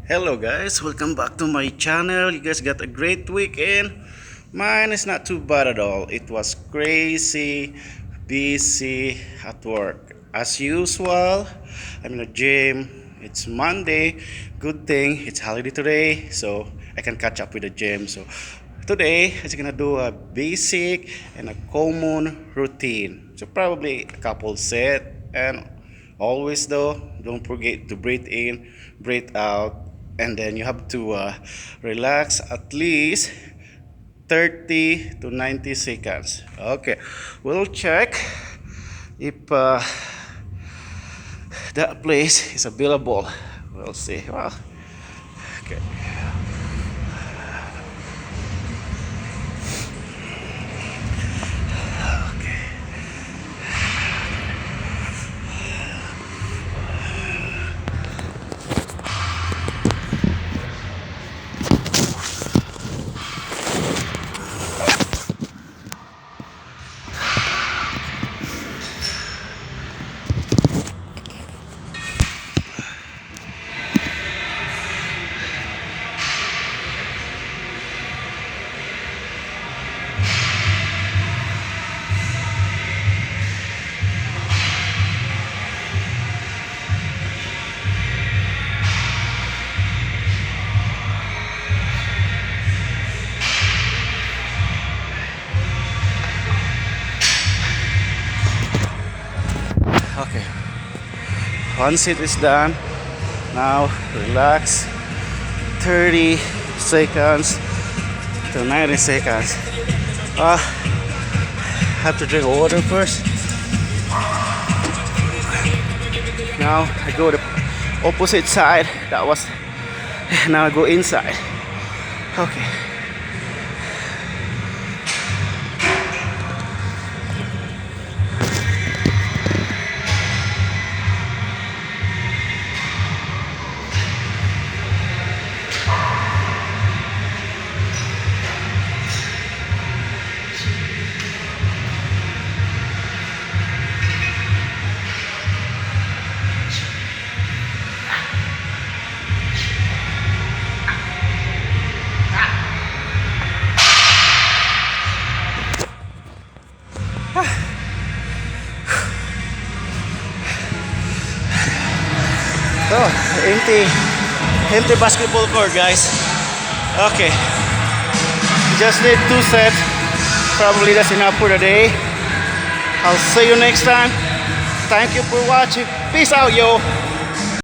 Hello guys, welcome back to my channel. You guys got a great weekend. Mine is not too bad at all. It was crazy, busy at work. As usual, I'm in the gym. It's Monday. Good thing it's holiday today, so I can catch up with the gym. So today I'm gonna do a basic and a common routine. So probably a couple set, and always though, don't forget to breathe in, breathe out, and then you have to relax at least 30 to 90 seconds. Okay, we'll check if that place is available. We'll see. Well, okay. Okay. One sit is done. Now relax. 30 seconds to 90 seconds. Have to drink water first. Now I go the opposite side. That was. Now I go inside. Okay. Oh, empty basketball court, guys. Okay, just need 2 sets. Probably that's enough for the day. I'll see you next time. Thank you for watching. Peace out, yo.